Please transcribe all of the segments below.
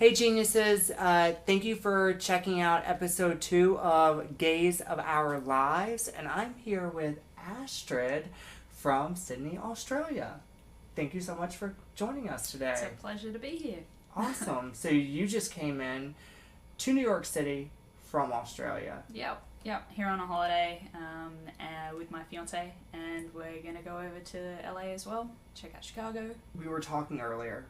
Hey geniuses, thank you for checking out episode 2 of Gaze of Our Lives, and I'm here with Astrid from Sydney, Australia. Thank you so much for joining us today. It's a pleasure to be here. Awesome. So you just came in to New York City from Australia. Yep. Here on a holiday with my fiance, and we're gonna go over to LA as well. Check out Chicago. We were talking earlier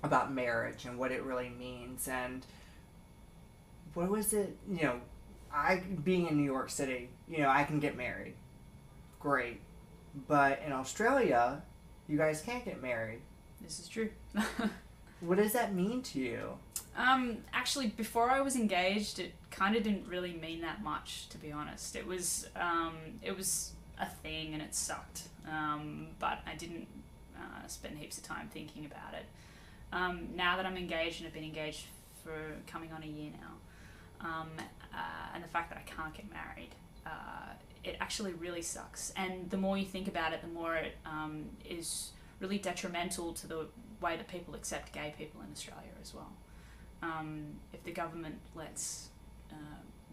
about marriage and what it really means, and what was it, I being in New York City, I can get married, great, but in Australia you guys can't get married. This is true. What does that mean to you? Actually, before I was engaged, it kind of didn't really mean that much, to be honest. It was a thing and it sucked, but I didn't spend heaps of time thinking about it. Now that I'm engaged, and I've been engaged for coming on a year now, and the fact that I can't get married, it actually really sucks. And the more you think about it, the more it is really detrimental to the way that people accept gay people in Australia as well. If the government lets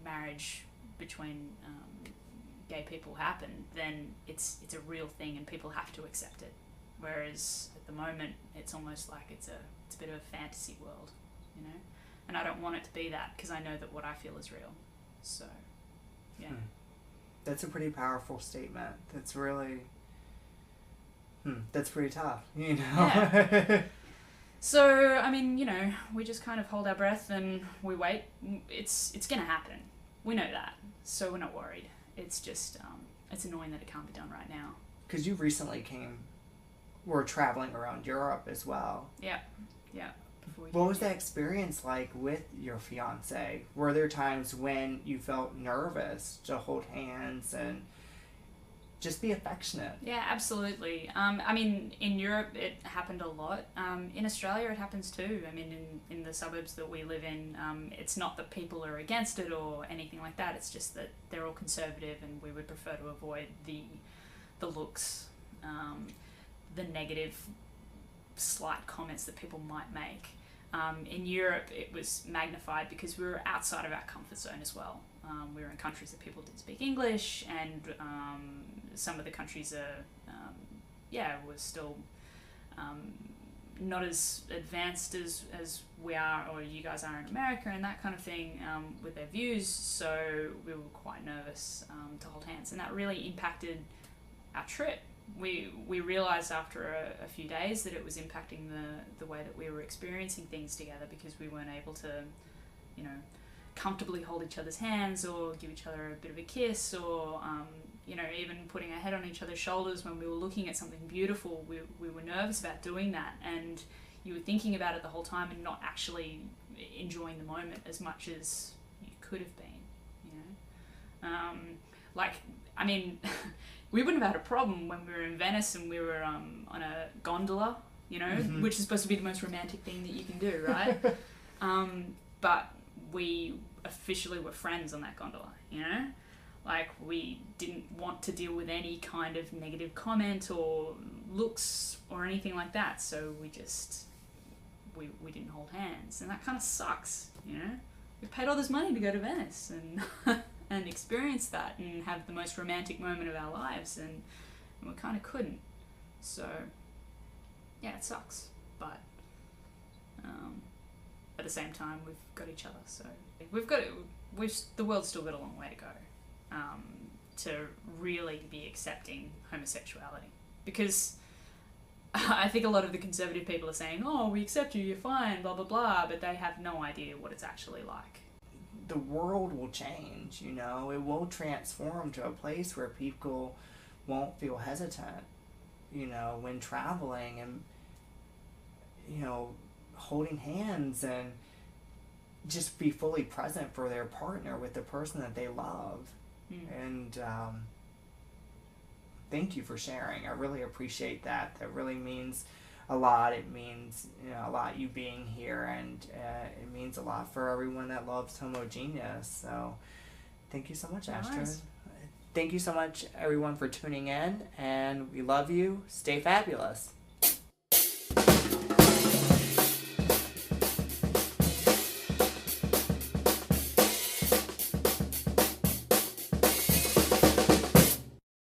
marriage between gay people happen, then it's a real thing and people have to accept it. Whereas at the moment, it's almost like it's a bit of a fantasy world, And I don't want it to be that, because I know that what I feel is real. So, yeah. That's a pretty powerful statement. That's really, that's pretty tough, Yeah. So, I mean, we just kind of hold our breath and we wait. It's going to happen. We know that. So we're not worried. It's just, it's annoying that it can't be done right now. Because you recently were traveling around Europe as well. Yeah. What was that experience like with your fiance? Were there times when you felt nervous to hold hands and just be affectionate? Yeah, absolutely. I mean, in Europe it happened a lot. In Australia it happens too. I mean, in the suburbs that we live in, it's not that people are against it or anything like that. It's just that they're all conservative, and we would prefer to avoid the looks, the negative, slight comments that people might make. In Europe, it was magnified because we were outside of our comfort zone as well. We were in countries that people didn't speak English, and some of the countries were still not as advanced as we are, or you guys are in America, and that kind of thing, with their views. So we were quite nervous to hold hands, and that really impacted our trip. We realised after a few days that it was impacting the way that we were experiencing things together, because we weren't able to, comfortably hold each other's hands or give each other a bit of a kiss, or, even putting our head on each other's shoulders when we were looking at something beautiful. We were nervous about doing that, and you were thinking about it the whole time and not actually enjoying the moment as much as you could have been, we wouldn't have had a problem when we were in Venice and we were on a gondola, which is supposed to be the most romantic thing that you can do, right? But we officially were friends on that gondola, we didn't want to deal with any kind of negative comment or looks or anything like that, so we didn't hold hands, and that kind of sucks, We paid all this money to go to Venice and and experience that and have the most romantic moment of our lives, and we kind of couldn't. So, yeah, it sucks, but at the same time, we've got each other, so the world's still got a long way to go to really be accepting homosexuality, because I think a lot of the conservative people are saying, oh, we accept you, you're fine, blah, blah, blah, but they have no idea what it's actually like. The world will change, it will transform to a place where people won't feel hesitant, when traveling and, holding hands, and just be fully present for their partner with the person that they love. And thank you for sharing. I really appreciate that. That really means a lot. It means a lot, you being here, and it means a lot for everyone that loves Homogenius. So thank you so much, Astrid. Nice. Thank you so much, everyone, for tuning in, and we love you. Stay fabulous.